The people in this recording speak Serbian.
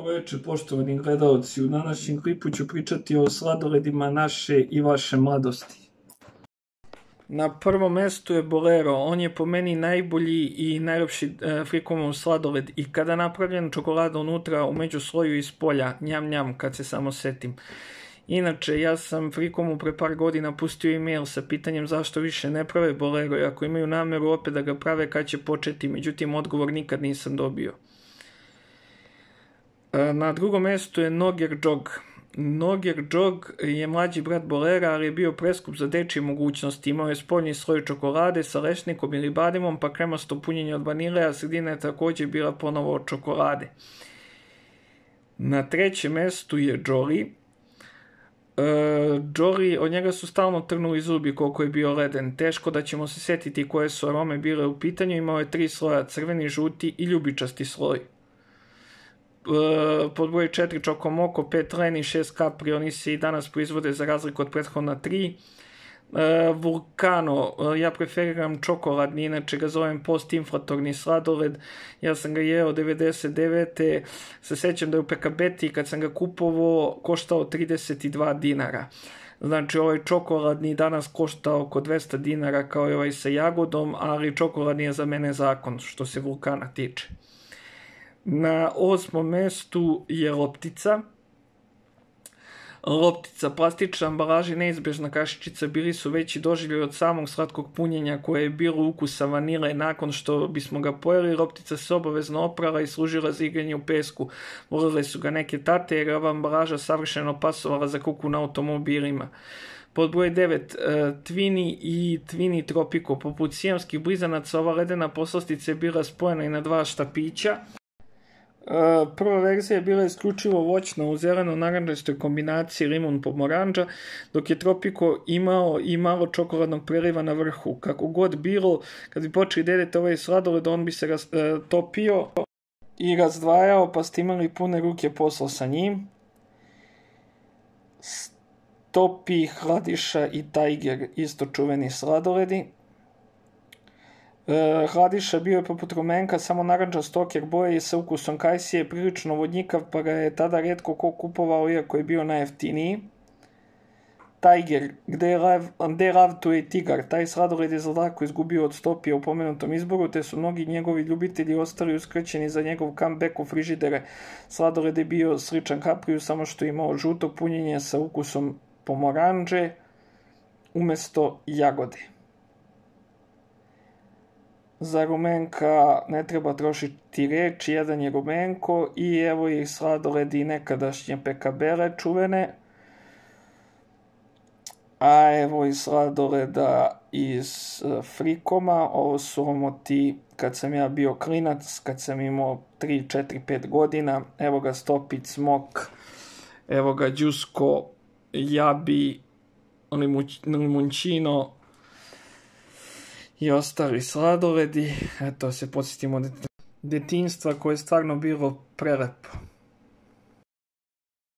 veče, poštovani gledalci. U današnjem klipu ću pričati o sladoledima naše i vaše mladosti. Na prvom mestu je Bolero. On je po meni najbolji i najljepši Frikomov sladoled. I kada napravljen čokolada unutra u međusloju iz polja, njam njam, kad se samo setim. Inače, ja sam Frikomu pre par godina pustio e-mail sa pitanjem zašto više ne prave Bolero i ako imaju nameru opet da ga prave kad će početi, međutim odgovor nikad nisam dobio. Na drugom mestu je Noger Džog. Noger Džog je mlađi brat Bolera, ali je bio preskup za dečije mogućnosti. Imao je spoljni sloj čokolade sa lešnikom ili bademom, pa kremasto punjenje od vanile, a sredina je također bila ponovo od čokolade. Na trećem mestu je Jolly. Jolly, od njega su stalno trnuli zubi koliko je bio leden. Teško da ćemo se setiti koje su arome bile u pitanju. Imao je 3 sloja, crveni, žuti i ljubičasti sloj. Pod broj 4 Čokomoko, 5 Leni, 6 Capri, oni se i danas proizvode za razliku od prethodna 3. Vulcano, ja preferiram čokoladni, inače ga zovem postinflatorni sladoled. Ja sam ga jeo 99. Se sećam da je u Pekabeti kad sam ga kupovao koštao 32 dinara. Znači ovaj čokoladni danas košta oko 200 dinara kao i ovaj sa jagodom, ali čokoladni je za mene zakon što se Vulkana tiče. Na 8. mestu je Loptica. Loptica, plastična ambalaža i neizbežna kašičica bili su veći doživljaj od samog slatkog punjenja koje je bilo ukusa vanile. Nakon što bismo ga pojeli, Loptica se obavezno oprala i služila za igranje u pesku. Volile su ga neke tate jer je ova ambalaža savršeno pasovala za kuku na automobilima. Pod broj 9, Twinny i Twinny Tropico. Poput sijamskih blizanaca, ova ledena poslastica je bila spojena i na 2 štapića. Prva verzija je bila isključivo voćna u zeleno-naranđastoj kombinaciji limun-pomoranđa, dok je Tropico imao i malo čokoladnog preliva na vrhu. Kako god bilo, kad bi počeli dedeti ovaj sladoled, on bi se topio i razdvajao, pa ste imali pune ruke posla sa njim. Stopi, Hladiša i Tiger, isto čuveni sladoledi. Hladiša bio je poput rumenka, samo naranđast oker boje i sa ukusom kajsije, prilično vodnjikav, pa ga je tada retko ko kupovao, iako je bio najjeftiniji. Tiger, gde je lav, tu je tigar. Taj sladoled je zlako izgubio od Stopija u pomenutom izboru, te su mnogi njegovi ljubitelji ostali uskraćeni za njegov comeback u frižidere. Sladoled je bio sličan Capriju, samo što je imao žuto punjenje sa ukusom pomoranđe umesto jagode. Za rumenka ne treba trošiti reči, jedan je rumenko i evo ih sladoledi nekadašnje pekabele čuvene. A evo i sladoleda iz Frikoma, ovo su omoti kad sam ja bio klinac, kad sam imao 3, 4, 5 godina. Evo ga Stopić, Smok, evo ga Đusko, Jabi, Limunčino i ostali sladoledi. Eto, se podsjetimo detinjstva koje je stvarno bilo prelepo.